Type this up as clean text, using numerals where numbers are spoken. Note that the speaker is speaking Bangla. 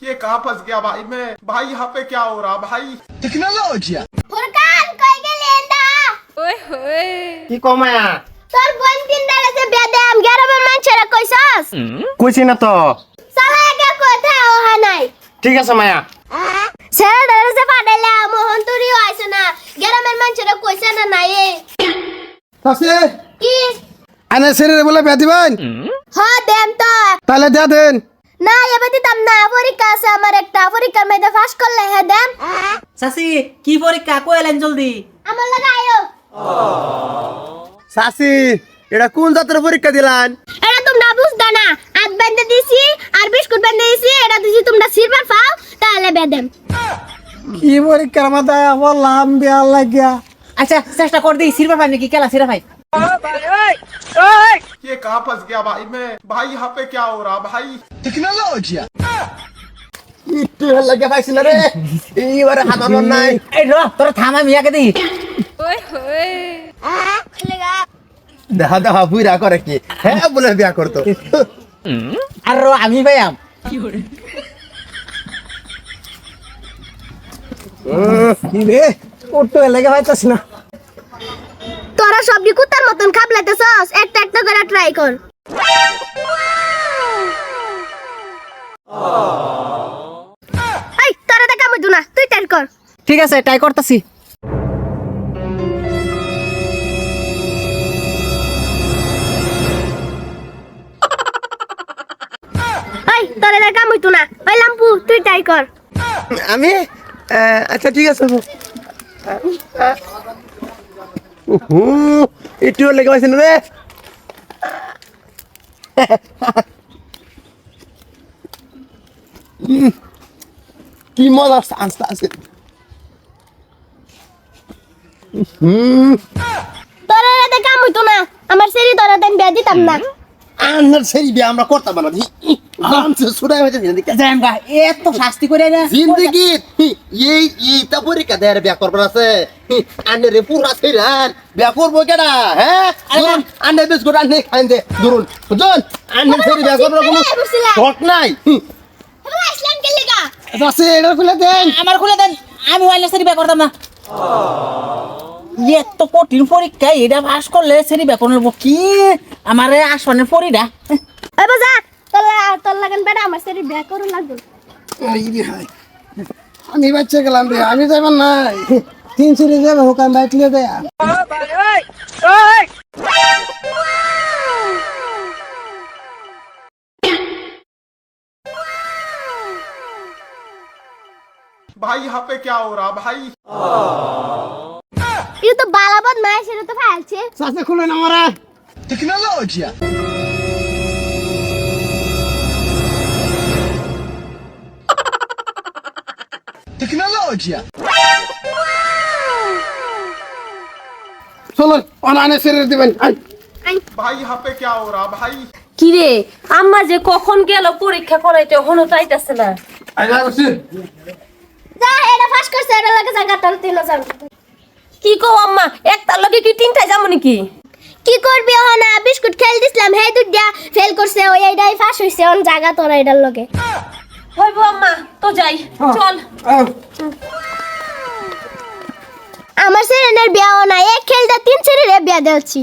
ये कहाँ फंस गया भाई मैं। भाई यहाँ पे क्या हो रहा भाई। টেকনোলজি ফুরকান কই গেলি এন্ডা ওই হই কি কমায়া তোর বোন তিন দাঁড়ে যে বেদাম গ্রামের মানুষেরা কইছাস কইছি না তো। সালা একা কথা ওহা নাই ঠিক আছে মায়া। ছেড়ে যে পাডাইলা মোহন তুরি হইছে না গ্রামের মানুষেরা কইছে না নাই আছে কি আনে শরীরে বলে বিয়া দিবেন হ দেন তো তাহলে দিয়া দেন না এবার দিতাম না পরীক্ষা আছে আমার একটা পরীক্ষার মধ্যে পাস করলে হ্যাঁ দেন চাচি কি পরীক্ষা কইলেন জলদি আমার লাগা আয়ো সাসি এটা কোন জাতের পরীক্ষা দিলান? এটা তোমরা বুঝদা না আট বেঁধে দিছি আর বিস্কুট বেঁধে দিছি এটা দিছি তোমরা সিরবার পাও তাহলে বেদেম কি পরীক্ষার মাথায় বললাম বিয়া লাগিয়া আচ্ছা চেষ্টা কর দিই সিরবা পাই নাকি কেলা সিরা ভাই ये कहाँ फंस गया भाई मैं। भाई यहाँ पे क्या हो रहा भाई। টেকনোলজি একটু লাগে পাইছি না রে। এইবারে হামামন নাই। এই র তোর থামা মিয়াকে দিই ওই হই লাগা দেখা দেখা বুইরা করে কি হ্যাঁ বলে বিয়া করতো। আর র আমি ভাইয়াম কি রে ওটো লাগে পাইতাছ না তোরা সবজি কুত্তার মতন খাবলাইতেছস একটা একটা করে ট্রাই কর এই তোরা দেখা মইদু না তুই ট্রাই কর ঠিক আছে ট্রাই করতাছি এই তোরা দেখা মইদু না ওই লাম্পু তুই ট্রাই কর আমি আচ্ছা ঠিক আছে। একটু লেগে পাইছি না রে। কি মজা আস্তে আস্তে। তোরা দেখা মইদু না আমার সেরি তোরা দেন বিয়া দিতাম না আন্নার সেই বিয়া আমরা করতাম না। আরামসে ছুটাই হইতে জিন্দিগি। জামগা এত শাস্তি করে না জিন্দিগি এই তা পরীক্ষা দেয়ার বিয়া করবার আছে। আন্নে রে পুরা ছিলান বিয়া করবো কেডা হ্যাঁ? ধরুন আন্নে বিস্কুট আন্নে খাইন দে ধরুন বুঝুন আন্নে সেই বিয়া করবার কোনো শখ নাই। এবার আসলাম কে লাগা আছে এটা খুলে দেন আমার খুলে দেন আমি ওয়াইলে সেরি বিয়া করতাম না এত কঠিন পরীক্ষা এটা পাস করলে সেরি বিয়া করব কি আমারে আসনের পরীরা ওই বাজা তোর লাগেন বেটা আমার সেরি বিয়া করু লাগবে এই রে হাই আমি বাচ্চা গেলাম রে আমি যাইবার নাই 300 যাবে হোকান বাইটলে দে भाई यहाँ पे क्या हो रहा भाई। ये तो बालाबद माय সেটা তো ফালছে সাথে খুলে না মারা টেকনোলজি টেকনোলজি চলো অনানে শরীর দিবেন भाई यहाँ पे क्या हो रहा भाई। কি রে আম্মা যে কখন গেল পরীক্ষা করাইতে হনো চাইতাছে না। আইলা বসে যা এটা ফাঁস করছে এটা লাগে জায়গা তোর 3000 কি কও আম্মা একটার লগে কি তিনটা যাবো নাকি? কি করবি ও না বিস্কুট খেল দিছিলাম হে দুইটা ফেল করছে ওই এইটাই ফাঁস হইছে অন জায়গা তোর এটার লগে হইবো আম্মা তো যাই চল। আমার সেরেনের বিয়াও না এক খেলটা তিন সেরের বিয়া দেওয়াচ্ছি